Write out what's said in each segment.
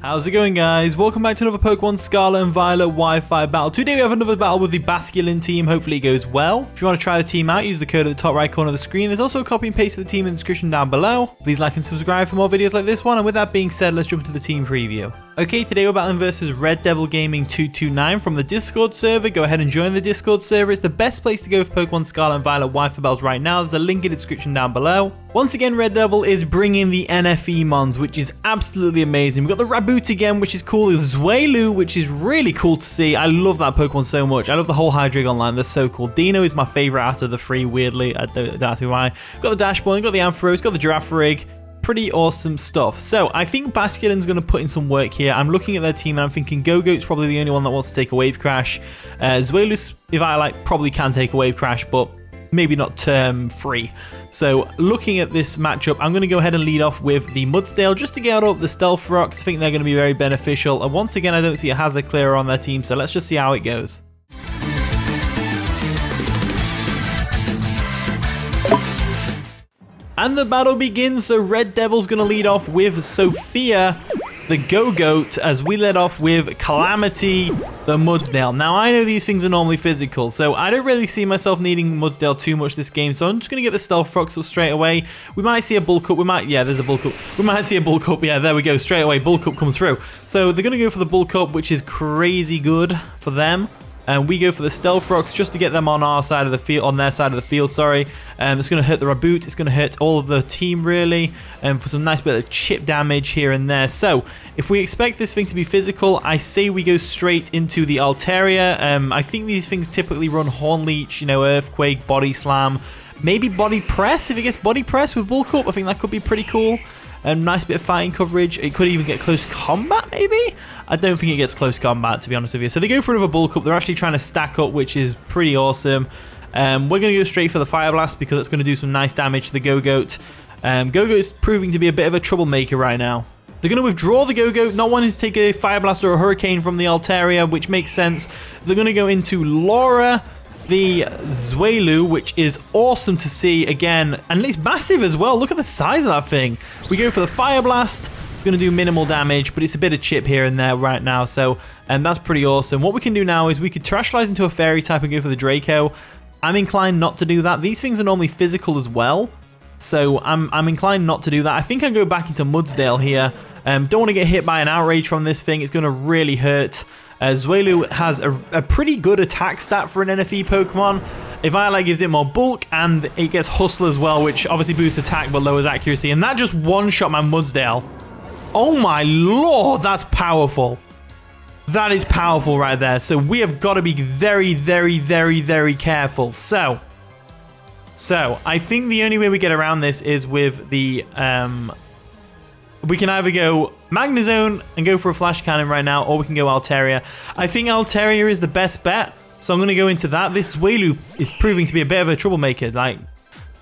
How's it going, guys? Welcome back to another Pokemon Scarlet and Violet Wi-Fi battle. Today we have another battle with the Basculin team. Hopefully it goes well. If you want to try the team out, use the code at the top right corner of the screen. There's also a copy and paste of the team in the description down below. Please like and subscribe for more videos like this one. And with that being said, let's jump into the team preview. Okay, today we're battling versus Red Devil Gaming 229 from the Discord server. Go ahead and join the Discord server. It's the best place to go for Pokemon Scarlet and Violet Wi-Fi battles right now. There's a link in the description down below. Once again, Red Devil is bringing the NFE mons, which is absolutely amazing. We've got the Raboot again, which is cool. The ZweaVile, which is really cool to see. I love that Pokemon so much. I love the whole Hydreigon line. They're so cool. Dino is my favorite out of the three, weirdly. I don't know why. Got the Dashboard, got the Ampharos, got the Girafarig. Pretty awesome stuff. So I think Basculin's going to put in some work here. I'm looking at their team and I'm thinking Gogoat's probably the only one that wants to take a Wave Crash. ZweaVile, if I like, probably can take a Wave Crash, but maybe not term free. So looking at this matchup, I'm going to go ahead and lead off with the Mudsdale just to get up the Stealth Rocks. I think they're going to be very beneficial. And once again, I don't see a Hazard Clearer on their team, so let's just see how it goes. And the battle begins, so Red Devil's going to lead off with Sophia, the Gogoat, as we led off with Calamity, the Mudsdale. Now, I know these things are normally physical, so I don't really see myself needing Mudsdale too much this game, so I'm just going to get the Stealth Rocks up straight away. We might see a Bulk Up. There's a Bulk Up. We might see a Bulk Up. Yeah, there we go. Straight away, Bulk Up comes through. So they're going to go for the Bulk Up, which is crazy good for them. And we go for the Stealth Rocks just to get them on our side of the field, on their side of the field, sorry. It's going to hurt the Raboot. It's going to hurt all of the team, really, for some nice bit of chip damage here and there. So, if we expect this thing to be physical, I say we go straight into the Altaria. I think these things typically run Horn Leech, you know, Earthquake, Body Slam, maybe Body Press. If it gets Body Press with Bulk Up, I think that could be pretty cool. Nice bit of fighting coverage. It could even get close combat, maybe? I don't think it gets close combat, to be honest with you. So they go for another Bulk Up. They're actually trying to stack up, which is pretty awesome. We're going to go straight for the Fire Blast because it's going to do some nice damage to the Gogoat. Gogoat is proving to be a bit of a troublemaker right now. They're going to withdraw the Gogoat, not wanting to take a Fire Blast or a Hurricane from the Altaria, which makes sense. They're going to go into Laura, the ZweaVile, which is awesome to see again, and it's massive as well. Look at the size of that thing. We go for the Fire Blast. It's going to do minimal damage, but it's a bit of chip here and there right now, so and that's pretty awesome. What we can do now is we could Terastallize into a Fairy type and go for the Draco. I'm inclined not to do that. These things are normally physical as well, so I'm inclined not to do that. I think I go back into Mudsdale here. Don't want to get hit by an Outrage from this thing. It's going to really hurt. ZweaVile has a pretty good attack stat for an NFE Pokemon. Violet gives it more bulk, and it gets Hustle as well, which obviously boosts attack but lowers accuracy. And that just one-shot my Mudsdale. Oh my lord, that's powerful. That is powerful right there. So we have got to be very, very, very, very careful. So I think the only way we get around this is with the... we can either go Magnezone and go for a Flash Cannon right now, or we can go Altaria. I think Altaria is the best bet, so I'm going to go into that. This ZweaVile is proving to be a bit of a troublemaker, like,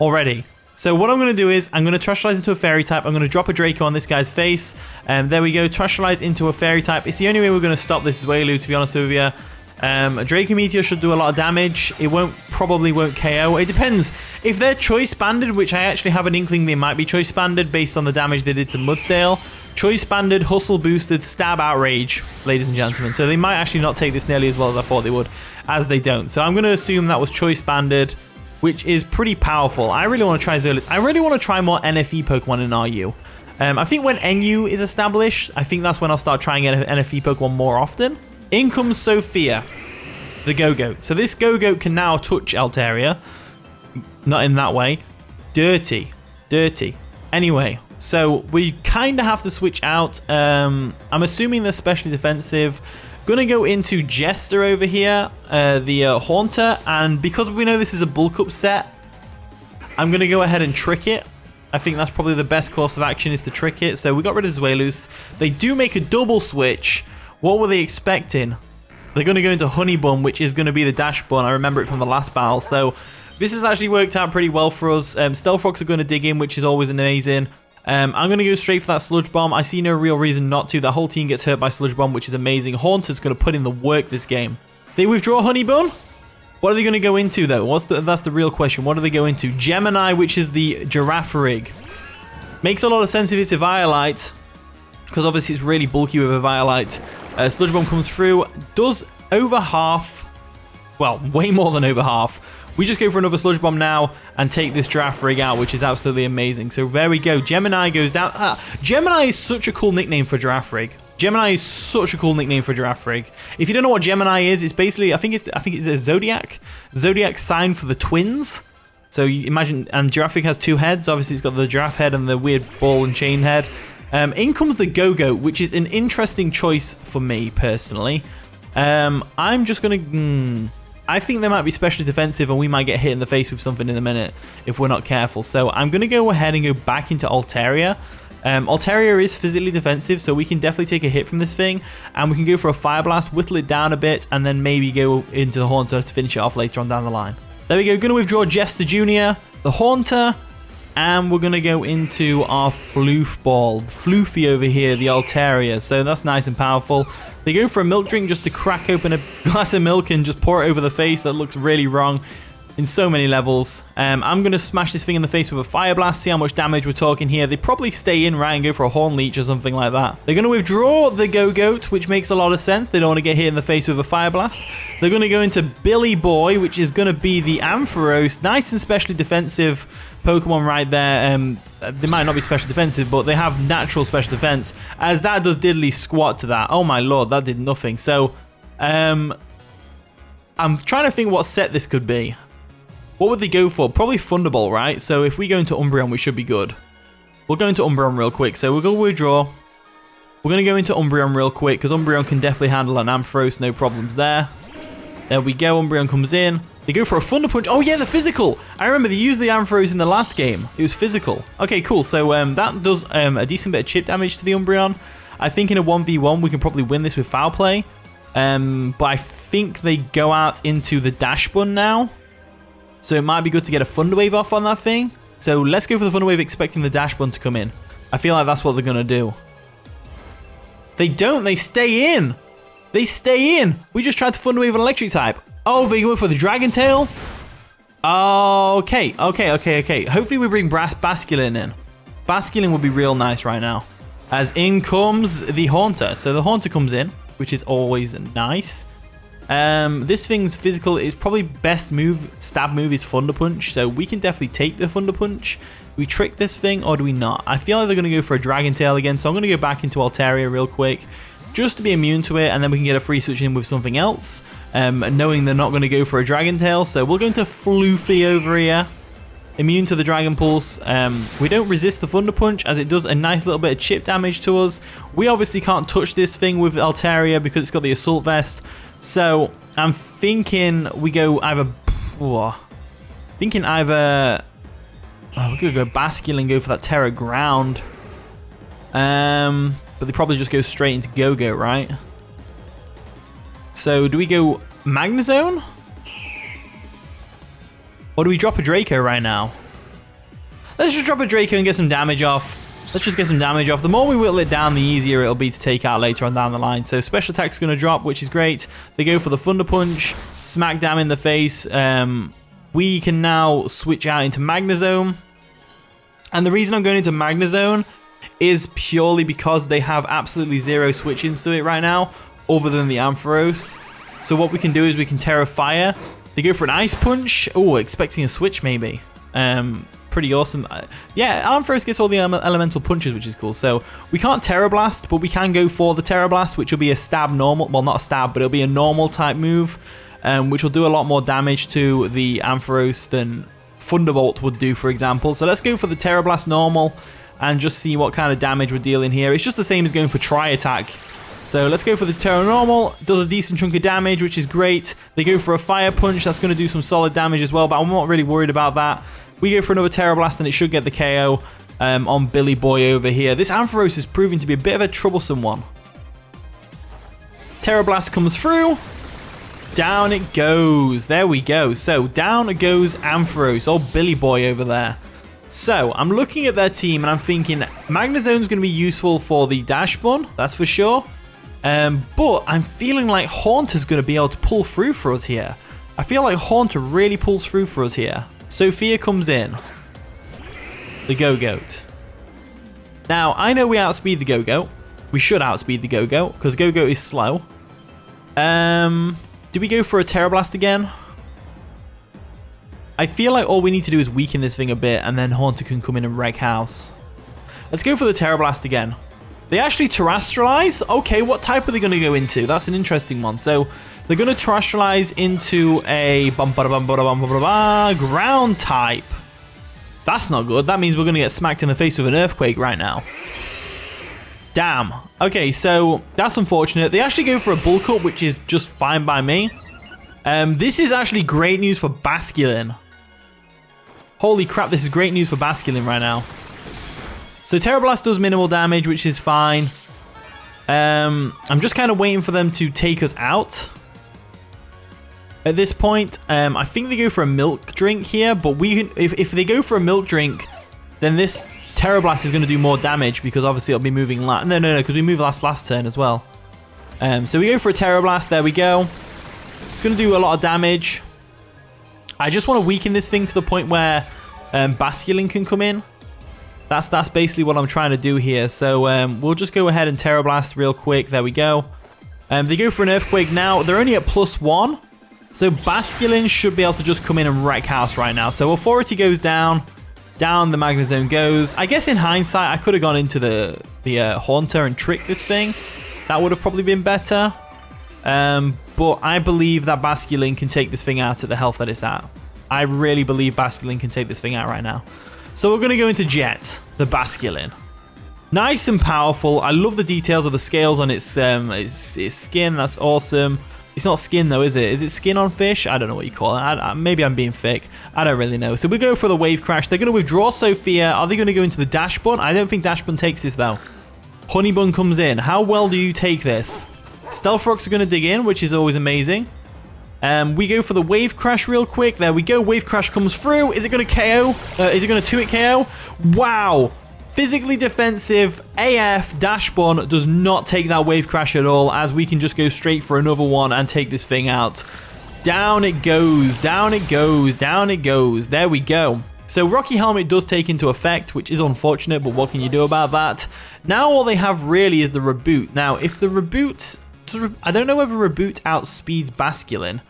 already. So what I'm going to do is, I'm going to Terastallize into a Fairy type. I'm going to drop a Draco on this guy's face. And there we go, Terastallize into a Fairy type. It's the only way we're going to stop this ZweaVile, to be honest with you. A Draco Meteor should do a lot of damage. It probably won't KO. It depends. If they're Choice Banded, which I actually have an inkling they might be Choice Banded based on the damage they did to Mudsdale. Choice Banded, Hustle Boosted, Stab Outrage, ladies and gentlemen. So they might actually not take this nearly as well as I thought they would, as they don't. So I'm going to assume that was Choice Banded, which is pretty powerful. I really want to try Zerlis. I really want to try more NFE Pokemon in RU. I think when NU is established, I think that's when I'll start trying NFE Pokemon more often. In comes Sophia, the Gogoat. So this Gogoat can now touch Altaria. Not in that way. Dirty. Anyway, so we kind of have to switch out. I'm assuming they're specially defensive. Gonna go into Jester over here, the Haunter. And because we know this is a Bulk Up set, I'm gonna go ahead and trick it. I think that's probably the best course of action, is to trick it. So we got rid of ZweaVile. They do make a double switch. What were they expecting? They're going to go into Honeybun, which is going to be the Dash Bun. I remember it from the last battle. So this has actually worked out pretty well for us. Stealth Rocks are going to dig in, which is always amazing. I'm going to go straight for that Sludge Bomb. I see no real reason not to. The whole team gets hurt by Sludge Bomb, which is amazing. Haunter's going to put in the work this game. They withdraw Honeybun. What are they going to go into, though? That's the real question. What do they go into? Gemini, which is the Girafarig. Makes a lot of sense if it's a Violite. because obviously it's really bulky with a Violite. Sludge Bomb comes through, does over half, well, way more than over half. We just go for another Sludge Bomb now and take this Giraffe Rig out, which is absolutely amazing. So there we go. Gemini goes down. Gemini is such a cool nickname for Giraffe Rig. Gemini is such a cool nickname for Giraffe Rig. If you don't know what Gemini is, it's basically, I think it's a zodiac sign for the twins. So you imagine, and Giraffe Rig has two heads. Obviously, it's got the giraffe head and the weird ball and chain head. In comes the Gogoat, which is an interesting choice for me personally. I'm just gonna. I think they might be specially defensive and we might get hit in the face with something in a minute if we're not careful. So I'm going to go ahead and go back into Altaria. Altaria is physically defensive, so we can definitely take a hit from this thing. And we can go for a Fire Blast, whittle it down a bit, and then maybe go into the Haunter to finish it off later on down the line. There we go. Going to withdraw Jester Jr., the Haunter, and we're going to go into our Floof Ball. Floofy over here, the Altaria. So that's nice and powerful. They go for a milk drink just to crack open a glass of milk and just pour it over the face. That looks really wrong in so many levels. I'm going to smash this thing in the face with a Fire Blast, see how much damage we're talking here. They probably stay in, right, and go for a Horn Leech or something like that. They're going to withdraw the Gogoat, which makes a lot of sense. They don't want to get hit in the face with a Fire Blast. They're going to go into Billy Boy, which is going to be the Ampharos. Nice and specially defensive Pokemon right there. They might not be special defensive, but they have natural special defense, as that does diddly squat to that. Oh my lord, that did nothing. So I'm trying to think what set this could be. What would they go for? Probably Thunderbolt, right? So if we go into Umbreon, we should be good. We'll go into Umbreon real quick. So we're going to withdraw. We're going to go into Umbreon real quick, because Umbreon can definitely handle an Ampharos, no problems there. There we go, Umbreon comes in. They go for a Thunder Punch. Oh yeah, the physical. I remember they used the Ampharos in the last game. It was physical. Okay, cool. So that does a decent bit of chip damage to the Umbreon. I think in a 1v1, we can probably win this with Foul Play. But I think they go out into the Dash Bun now. So it might be good to get a Thunder Wave off on that thing. So let's go for the Thunder Wave, expecting the Dash Bun to come in. I feel like that's what they're going to do. They don't. They stay in. They stay in. We just tried to Thunder Wave an Electric type. Oh, they go for the Dragon Tail. Okay. Hopefully we bring Basculin in. Basculin would be real nice right now. As in comes the Haunter. So the Haunter comes in, which is always nice. This thing's physical is probably best move, stab move is Thunder Punch. So we can definitely take the Thunder Punch. We trick this thing or do we not? I feel like they're going to go for a Dragon Tail again. So I'm going to go back into Altaria real quick, just to be immune to it, and then we can get a free switch in with something else, knowing they're not going to go for a Dragon Tail. So we'll go into Floofy over here, immune to the Dragon Pulse. We don't resist the Thunder Punch, as it does a nice little bit of chip damage to us. We obviously can't touch this thing with Altaria because it's got the Assault Vest. So I'm thinking we go either... we're going to go Basculin and go for that Terra Ground. But they probably just go straight into Gogoat, right? So do we go Magnezone? Or do we drop a Draco right now? Let's just drop a Draco and get some damage off. Let's just get some damage off. The more we whittle it down, the easier it'll be to take out later on down the line. So special attack's going to drop, which is great. They go for the Thunder Punch. Smack down in the face. We can now switch out into Magnezone. And the reason I'm going into Magnezone is purely because they have absolutely zero switch-ins to it right now, other than the Ampharos. So what we can do is we can Terra Fire. They go for an Ice Punch. Oh, expecting a switch maybe. Pretty awesome. Yeah, Ampharos gets all the elemental punches, which is cool. So we can't Tera Blast, but we can go for the Tera Blast, which will be a stab normal. Well, not a stab, but it'll be a normal type move, which will do a lot more damage to the Ampharos than Thunderbolt would do, for example. So let's go for the Tera Blast normal and just see what kind of damage we're dealing here. It's just the same as going for Tri-Attack. So let's go for the Terra Normal. Does a decent chunk of damage, which is great. They go for a Fire Punch. That's going to do some solid damage as well, but I'm not really worried about that. We go for another Tera Blast, and it should get the KO on Billy Boy over here. This Ampharos is proving to be a bit of a troublesome one. Tera Blast comes through. Down it goes. There we go. So down goes Ampharos, old Billy Boy over there. So, I'm looking at their team and I'm thinking Magnezone's going to be useful for the Dash Bun, that's for sure. But I'm feeling like Haunter's going to be able to pull through for us here. I feel like Haunter really pulls through for us here. Sophia comes in. The Gogoat. Now, I know we outspeed the Gogoat. We should outspeed the Gogoat, because Gogoat is slow. Do we go for a Tera Blast again? I feel like all we need to do is weaken this thing a bit, and then Haunter can come in and wreck house. Let's go for the Tera Blast again. They actually terrestrialize? Okay, what type are they going to go into? That's an interesting one. So they're going to terrestrialize into a ground type. That's not good. That means we're going to get smacked in the face with an earthquake right now. Damn. Okay, so that's unfortunate. They actually go for a bulk up, which is just fine by me. This is actually great news for Basculin. Holy crap, this is great news for Basculin right now. So Tera Blast does minimal damage, which is fine. I'm just kind of waiting for them to take us out. At this point, I think they go for a milk drink here, but we can, if they go for a milk drink, then this Tera Blast is going to do more damage because obviously it'll be moving last. No, because we moved last turn as well. So we go for a Tera Blast. There we go. It's going to do a lot of damage. I just want to weaken this thing to the point where Basculin can come in. That's basically what I'm trying to do here. So we'll just go ahead and Tera Blast real quick. There we go. They go for an Earthquake now. They're only at +1. So Basculin should be able to just come in and wreck house right now. So Authority goes down. Down the Magnezone goes. I guess in hindsight, I could have gone into the Haunter and tricked this thing. That would have probably been better. But I believe that Basculin can take this thing out at the health that it's at. I really believe Basculin can take this thing out right now. So we're going to go into Jet, the Basculin. Nice and powerful. I love the details of the scales on its skin. That's awesome. It's not skin though, is it? Is it skin on fish? I don't know what you call it. Maybe I'm being fake. I don't really know. So we go for the Wave Crash. They're going to withdraw Sophia. Are they going to go into the Dash Bun? I don't think Dash Bun takes this though. Honey Bun comes in. How well do you take this? Stealth Rocks are going to dig in, which is always amazing. We go for the Wave Crash real quick. There we go. Wave Crash comes through. Is it going to KO? Is it going to 2-hit KO? Wow. Physically defensive AF Dash Bun does not take that Wave Crash at all, as we can just go straight for another one and take this thing out. Down it goes. Down it goes. Down it goes. There we go. So Rocky Helmet does take into effect, which is unfortunate, but what can you do about that? Now all they have really is the Reboot. Now, if the Reboot... I don't know whether Reboot outspeeds Basculin,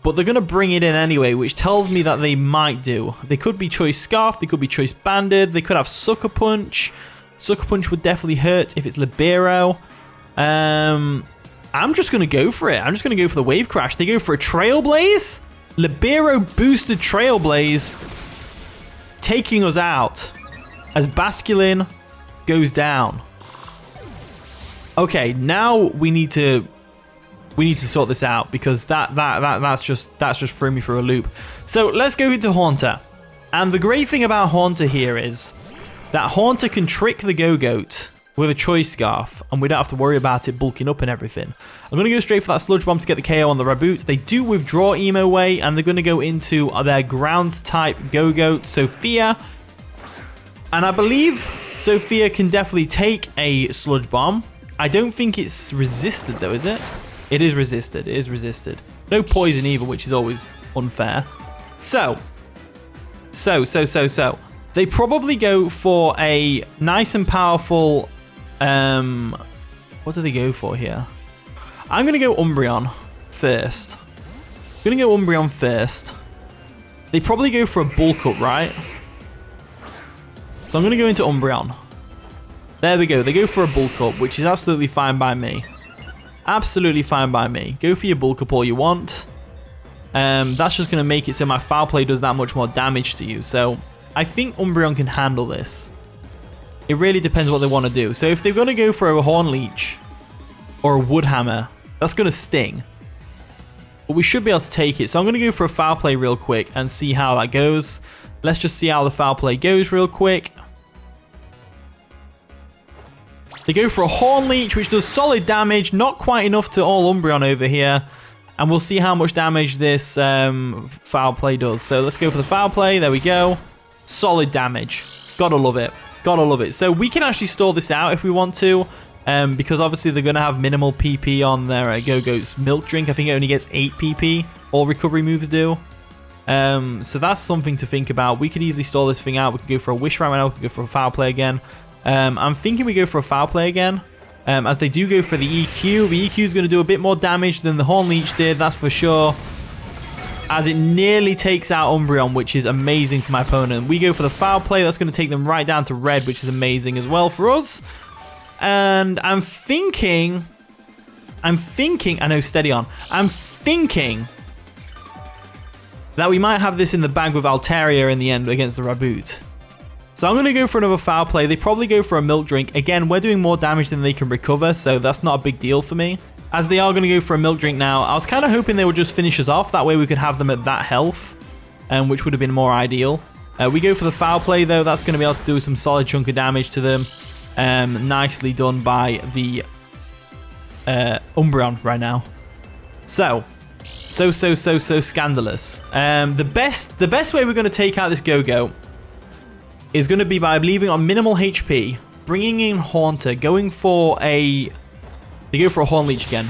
but they're going to bring it in anyway, which tells me that they might do. They could be Choice Scarf, they could be Choice Banded, they could have Sucker Punch. Sucker Punch would definitely hurt if it's Libero. I'm just going to go for it. I'm just going to go for the Wave Crash. They go for a Trailblaze. Libero boosted Trailblaze, taking us out as Basculin goes down. Okay, now we need to sort this out, because that's just threw me for a loop. So let's go into Haunter. And the great thing about Haunter here is that Haunter can trick the Gogoat with a Choice Scarf, and we don't have to worry about it bulking up and everything. I'm going to go straight for that Sludge Bomb to get the KO on the Reboot. They do withdraw Emo Way, and they're going to go into their ground type Gogoat, Sophia. And I believe Sophia can definitely take a Sludge Bomb. I don't think it's resisted though, is it? It is resisted. It is resisted. No poison either, which is always unfair. So. They probably go for a nice and powerful... what do they go for here? I'm going to go Umbreon first. They probably go for a bulk up, right? So I'm going to go into Umbreon. There we go. They go for a bulk up, which is absolutely fine by me. Absolutely fine by me. Go for your bulk up all you want. That's just going to make it so my Foul Play does that much more damage to you. So I think Umbreon can handle this. It really depends what they want to do. So if they're going to go for a Horn Leech or a Wood Hammer, that's going to sting. But we should be able to take it. So I'm going to go for a Foul Play real quick and see how that goes. Let's just see how the Foul Play goes real quick. They go for a Horn Leech, which does solid damage. Not quite enough to all Umbreon over here. And we'll see how much damage this Foul Play does. So let's go for the Foul Play. There we go. Solid damage. Gotta love it. Gotta love it. So we can actually store this out if we want to. Because obviously they're going to have minimal PP on their Gogoat's Milk Drink. I think it only gets 8 PP. All recovery moves do. So that's something to think about. We could easily store this thing out. We could go for a Wish right now. We could go for a Foul Play again. I'm thinking we go for a Foul Play again. as they do go for the EQ. The EQ is going to do a bit more damage than the Horn Leech did, that's for sure, as it nearly takes out Umbreon, which is amazing for my opponent. We go for the Foul Play. That's going to take them right down to red, which is amazing as well for us. And I'm thinking, I know, steady on. I'm thinking that we might have this in the bag with Altaria in the end against the Raboot. So I'm going to go for another Foul Play. They probably go for a Milk Drink. Again, we're doing more damage than they can recover, so that's not a big deal for me. As they are going to go for a Milk Drink now, I was kind of hoping they would just finish us off. That way we could have them at that health, which would have been more ideal. We go for the Foul Play, though. That's going to be able to do some solid chunk of damage to them. Nicely done by the Umbreon right now. So scandalous. The best way we're going to take out this Gogoat is going to be by leaving on minimal HP, bringing in Haunter, going for a... They go for a Horn Leech again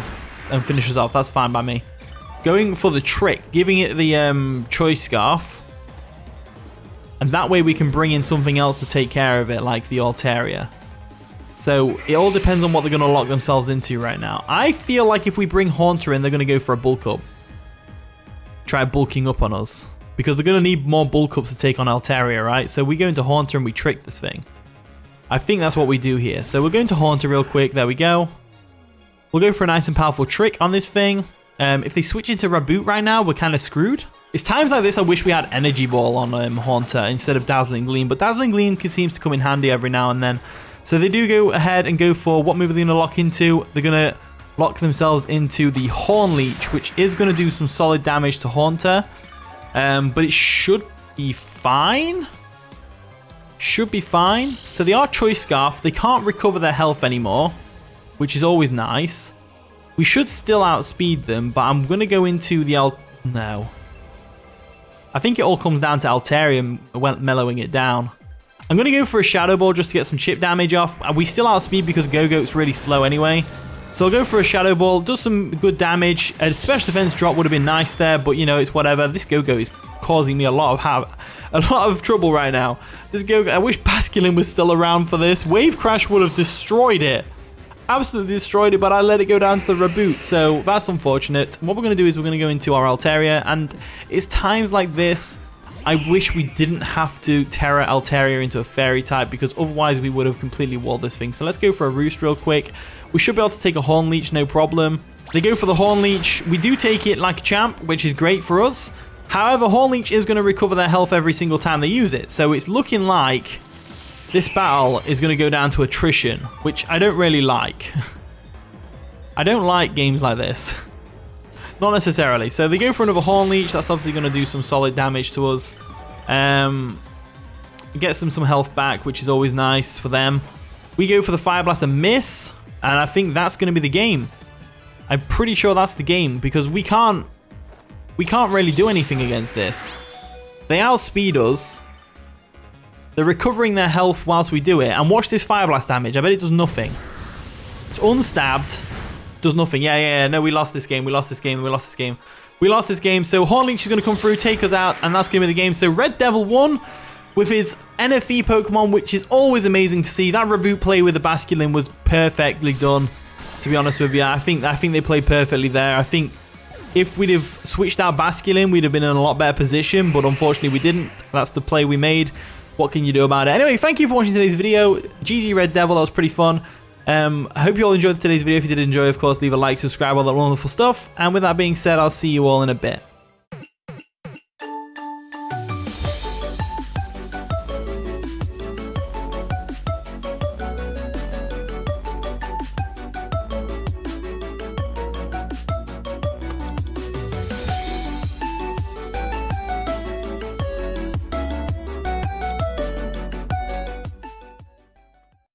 and finishes off. That's fine by me. Going for the Trick, giving it the Choice Scarf. And that way we can bring in something else to take care of it, like the Altaria. So it all depends on what they're going to lock themselves into right now. I feel like if we bring Haunter in, they're going to go for a Bulk Up. Try bulking up on us. Because they're going to need more Bulk Ups to take on Altaria, right? So we go into Haunter and we trick this thing. I think that's what we do here. So we're going to Haunter real quick. There we go. We'll go for a nice and powerful trick on this thing. If they switch into Raboot right now, we're kind of screwed. It's times like this I wish we had Energy Ball on Haunter instead of Dazzling Gleam. But Dazzling Gleam seems to come in handy every now and then. So they do go ahead and go for what move are they going to lock into? They're going to lock themselves into the Horn Leech, which is going to do some solid damage to Haunter. But it should be fine. Should be fine. So they are Choice Scarf. They can't recover their health anymore, which is always nice. We should still outspeed them, but I'm going to go into the No. I think it all comes down to Altaria mellowing it down. I'm going to go for a Shadow Ball just to get some chip damage off. We still outspeed because Gogoat's really slow anyway. So I'll go for a Shadow Ball. Does some good damage. A special defense drop would have been nice there, but you know, it's whatever. This Gogoat is causing me a lot of trouble right now. This Gogoat, I wish Basculin was still around for this. Wave Crash would have destroyed it. Absolutely destroyed it, but I let it go down to the Raboot, so that's unfortunate. What we're going to do is we're going to go into our Altaria, and it's times like this I wish we didn't have to Tera Altaria into a Fairy type, because otherwise we would have completely walled this thing. So let's go for a Roost real quick. We should be able to take a Horn Leech, no problem. They go for the Horn Leech. We do take it like a champ, which is great for us. However, Horn Leech is going to recover their health every single time they use it, so it's looking like this battle is going to go down to attrition, which I don't really like. I don't like games like this. Not necessarily. So they go for another Horn Leech. That's obviously going to do some solid damage to us. Gets them some health back, which is always nice for them. We go for the Fire Blast and miss. And I think that's going to be the game. I'm pretty sure that's the game, because we can't really do anything against this. They outspeed us. They're recovering their health whilst we do it. And watch this Fire Blast damage. I bet it does nothing. It's unstabbed. Does nothing. Yeah. No, we lost this game. We lost this game. So Horn Leech is going to come through, take us out, and that's going to be the game. So Red Devil won with his NFE Pokemon, which is always amazing to see. That Raboot play with the Basculin was perfectly done, to be honest with you. I think they played perfectly there. I think if we'd have switched out Basculin, we'd have been in a lot better position, but unfortunately we didn't. That's the play we made. What can you do about it? Anyway, thank you for watching today's video. GG Red Devil, that was pretty fun. I hope you all enjoyed today's video. If you did enjoy, of course, leave a like, subscribe, all that wonderful stuff. And with that being said, I'll see you all in a bit.